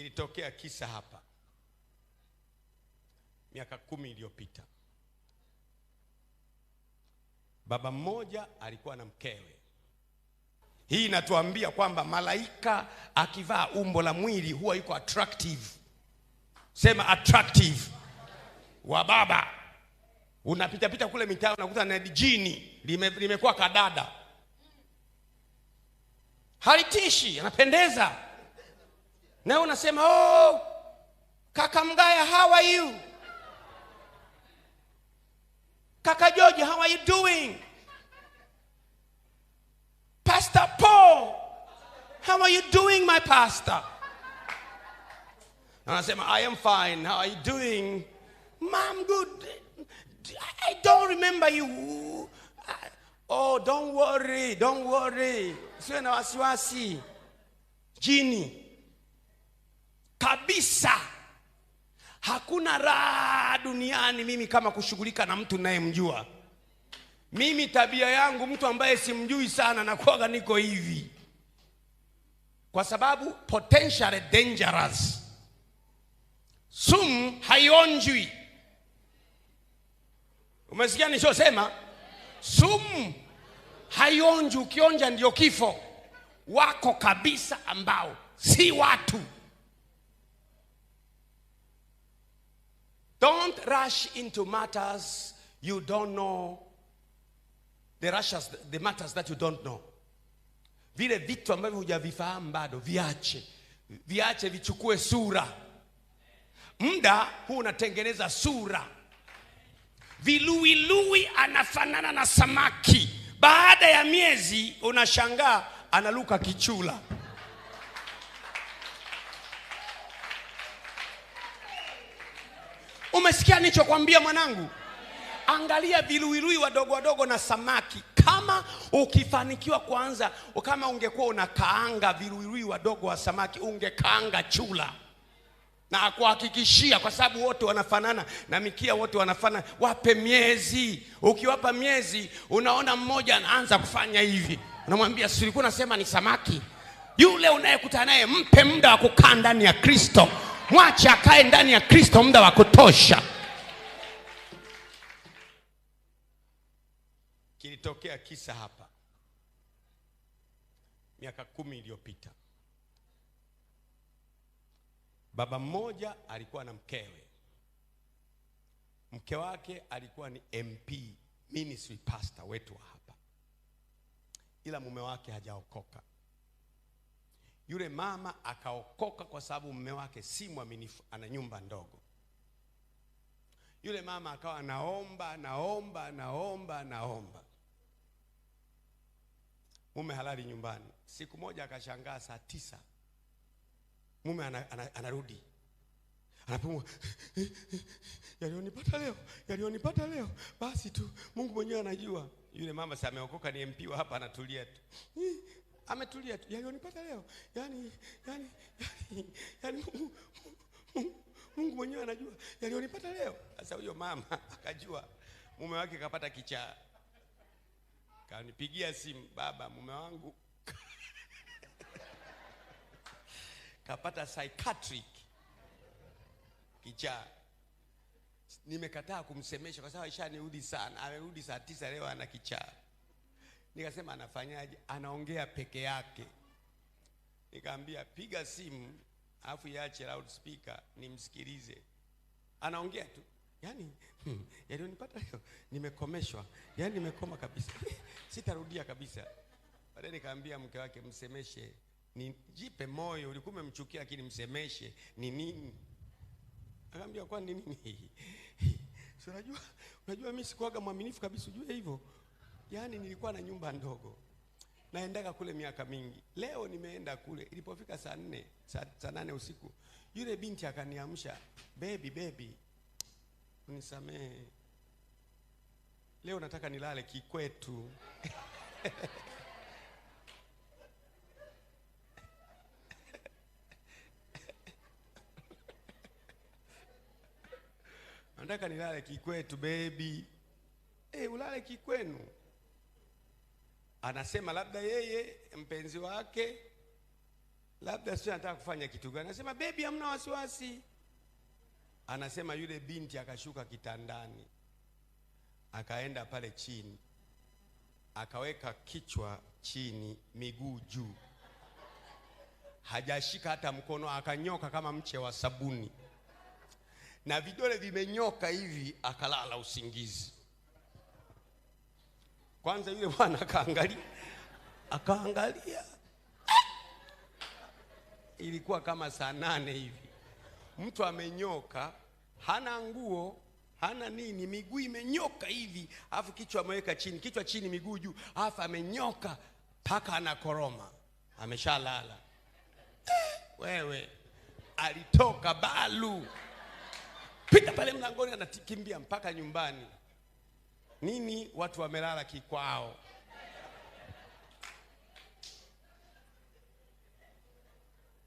Kilitokea kisa hapa miaka 10 iliyopita. Baba mmoja alikuwa na mkewe. Hii inatuambia kwamba malaika akivaa umbo la mwili huwa yuko attractive. Sema attractive. Wa baba unapita pita kule mitaa unakuta na jini limekuwa kadada. Halitishi, anapendeza. Na unasema, "Oh, kaka Mgaya, how are you? Kaka George, how are you doing? Pastor Paul, how are you doing, my pastor?" And I say, "I am fine. How are you doing?" "Mom, good. I don't remember you." "Oh, don't worry, don't worry. Usiwe na wasiwasi." Jini. Kabisa. Hakuna raha duniani mimi kama kushughulika na mtu ninayemjua. Mimi tabia yangu mtu ambaye simjui sana na kuaga niko hivi. Kwa sababu potentially dangerous. Sumu haionjwi. Umesikia nilichosema? Sumu haionjwi, ukionja ndio kifo. Wako kabisa ambao si watu. Don't rush into matters you don't know. The matters that you don't know. Vile vitu ambavyo hujavifahamu bado viache. Viache vichukue sura. Muda huu unatengeneza sura. Viluilui anafanana na samaki. Baada ya miezi unashangaa analuka kichula. Umesikia nilichokuambia mwanangu? Angalia viluilui wadogo wadogo na samaki. Kama ukifanikiwa kwanza, kama ungekuwa unakaanga viluilui wadogo wa samaki, ungekaanga chula. Na kuhakikishia, kwa sababu wote wanafanana na mikia wote wanafanana, wape miezi. Ukiwapa miezi, unaona mmoja anaanza kufanya hivi. Unamwambia, "Si ulikuwa unasema ni samaki?" Yule unayekutana naye mpe muda wa kukaa ndani ya Kristo. Mwache akae ndani ya Kristo muda wa kutosha. Kilitokea kisa hapa miaka 10 iliyopita. Baba mmoja alikuwa na mkewe. Mke wake alikuwa ni MP, ministry pastor wetu wa hapa. Ila mume wake hajaokoka. Yule mama akaokoka kwa sababu mume wake si mwaminifu, ana nyumba ndogo. Yule mama akawa naomba. Mume halali nyumbani. Siku moja akashangaa saa 9. Mume anarudi. Anapumua. Yalionipata leo. Basi tu Mungu mwenyewe anajua. Yule mama sasa ameokoka, ni MP wa hapa, anatulia tu. Ametulia tu. Yalionipata leo. Yaani Mungu mwenyewe anajua. Yalionipata leo. Sasa huyo mama akajua mume wake kapata kichaa. Kanipigia simu, "Baba, mume wangu kapata psychiatric kichaa. Nimekataa kumsemesha kwa sababu ishanirudi sana. Amerudi saa 9 leo ana kichaa." Nikasema, "Anafanyaje?" "Anaongea peke yake." Nikamwambia, "Piga simu alafu iache loudspeaker nimsikilize." Anaongea tu. Yaani yalionipata leo, nimekomeshwa. Yaani nimekoma kabisa. Sitarudia kabisa. Baadaye nikamwambia mke wake, "Msemeshe. Jipe moyo, ulikuwa umemchukia lakini msemeshe. Ni nini?" Akamwambia, "Kwa nini?" "Si unajua mimi sikuaga mwaminifu kabisa, ujue hivyo. Yaani nilikuwa na nyumba ndogo. Naendaga kule miaka mingi. Leo nimeenda kule, ilipofika saa 4, saa 8 usiku, yule binti akaniamsha, baby, unisamehe. Leo nataka nilale kikwetu." "Nataka nilale kikwetu baby." Ulale kikwenu. Anasema labda yeye mpenzi wake labda sio nataka kufanya kitu gani. Anasema baby, hamna wasiwasi. Anasema yule binti akashuka kitandani, akaenda pale chini, akaweka kichwa chini, miguu juu, hajashika hata mkono, akanyoka kama mche wa sabuni na vidole vimenyoka hivi, akalala usingizi. Kwanza yule bwana akaangalia, ilikuwa kama saa 8 hivi, mtu amenyoka, hana nguo, hana nini, miguu imenyoka hivi, afu kichwa ameweka chini, kichwa chini, miguu juu, afu amenyoka paka anakoroma, ameshalala. Wewe, alitoka balu, pita pale mlangoni, anakimbia mpaka nyumbani. Nini? Watu wamelala kikwao.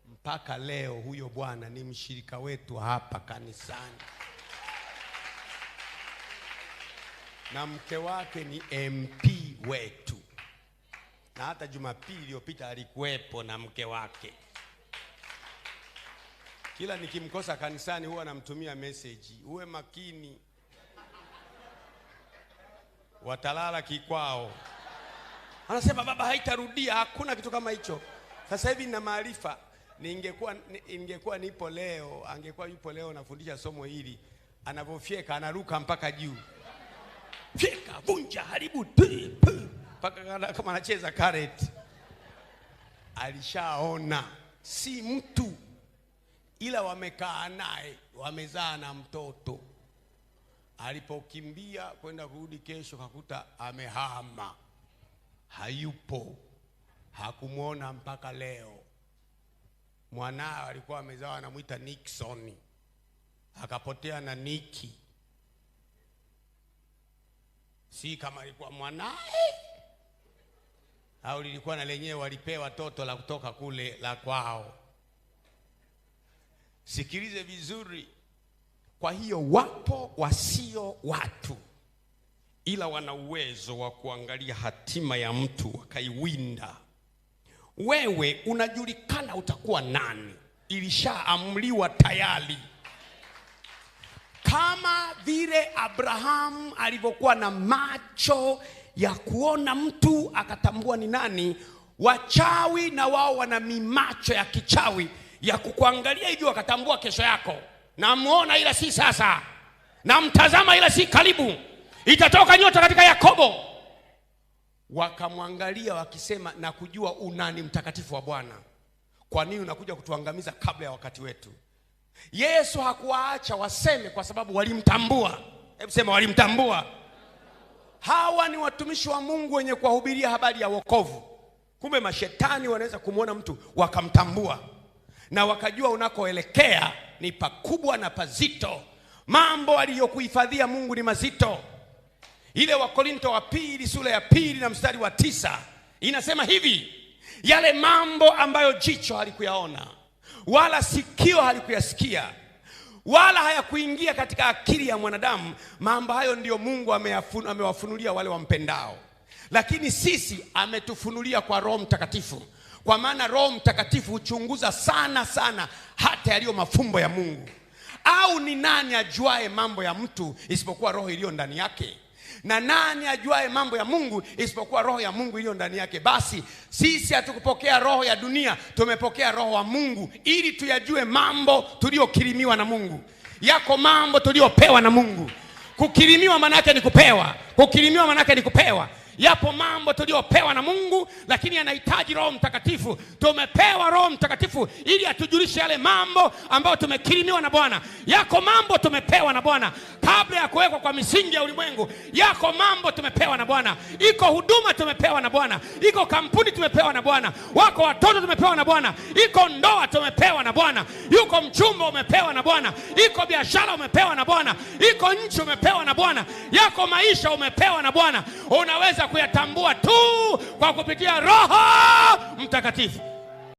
Mpaka leo huyo bwana ni mshirika wetu hapa kanisani, na mke wake ni MP wetu, na hata Jumapili iliyopita alikuwepo na mke wake. Kila nikimkosa kanisani huwa namtumia message, uwe makini, watalala kikwao. Anasema baba, haitarudia. Hakuna kitu kama hicho. Sasa hivi nina maarifa. Ingekuwa nipo leo, angekuwa yupo leo nafundisha somo hili, anavofyeka anaruka mpaka juu, fyeka, vunja, haribu, mpaka kama anacheza karate. Alishaona si mtu, ila wamekaa naye, wamezaa na mtoto. Alipokimbia kwenda kurudi kesho, kakuta amehama, hayupo, hakumuona mpaka leo. Mwanao alikuwa amezaa, anamuita Nixon, akapotea na Niki. Si kama alikuwa mwanae au lilikuwa na lenyewe walipewa toto la kutoka kule la kwao. Sikilize vizuri. Kwa hiyo wapo wasio watu, ila wana uwezo wa kuangalia hatima ya mtu wakaiwinda. Wewe unajulikana utakuwa nani, ilishaamliwa tayari. Kama vile Abrahamu alivyokuwa na macho ya kuona mtu akatambua ni nani, wachawi na wao wana mimacho ya kichawi ya kukuangalia hivyo wakatambua kesho yako. Namuona ila si sasa, namtazama ila si karibu, itatoka nyota katika Yakobo. Wakamwangalia wakisema, na kujua unani mtakatifu wa Bwana, kwa nini unakuja kutuangamiza kabla ya wakati wetu? Yesu hakuwaacha waseme, kwa sababu walimtambua. Hebu sema walimtambua. Hawa ni watumishi wa Mungu wenye kuwahubiria habari ya wokovu. Kumbe mashetani wanaweza kumuona mtu wakamtambua, na wakajua unakoelekea ni pakubwa na pazito. Mambo aliyokuhifadhia Mungu ni mazito. Ile Wakorinto wa pili sura ya 2 na mstari wa 9 inasema hivi: yale mambo ambayo jicho halikuyaona wala sikio halikuyasikia wala hayakuingia katika akili ya mwanadamu, mambo hayo ndiyo Mungu amewafunulia wale wampendao. Lakini sisi ametufunulia kwa Roho Mtakatifu, kwa maana Roho Mtakatifu huchunguza sana sana hata yaliyo mafumbo ya Mungu. Au ni nani ajuae mambo ya mtu isipokuwa roho iliyo ndani yake? Na nani ajuae mambo ya Mungu isipokuwa roho ya Mungu iliyo ndani yake? Basi sisi hatukupokea roho ya dunia, tumepokea roho wa Mungu, ili tuyajue mambo tuliyokirimiwa na Mungu. Yako mambo tuliyopewa na Mungu. Kukirimiwa maana yake ni kupewa. Kukirimiwa maana yake ni kupewa. Yapo mambo tuliopewa na Mungu, lakini yanahitaji Roho Mtakatifu. Tumepewa Roho Mtakatifu ili atujulishe yale mambo ambayo tumekirimiwa na Bwana. Yako mambo tumepewa na Bwana kabla ya kuwekwa kwa misingi ya ulimwengu. Yako mambo tumepewa na Bwana. Iko huduma tumepewa na Bwana. Iko kampuni tumepewa na Bwana. Wako watoto tumepewa na Bwana. Iko ndoa tumepewa na Bwana. Yuko mchumba umepewa na Bwana. Iko biashara umepewa na Bwana. Iko nchi umepewa na Bwana. Yako maisha umepewa na Bwana. Unaweza kuyatambua tu kwa kupitia Roho Mtakatifu.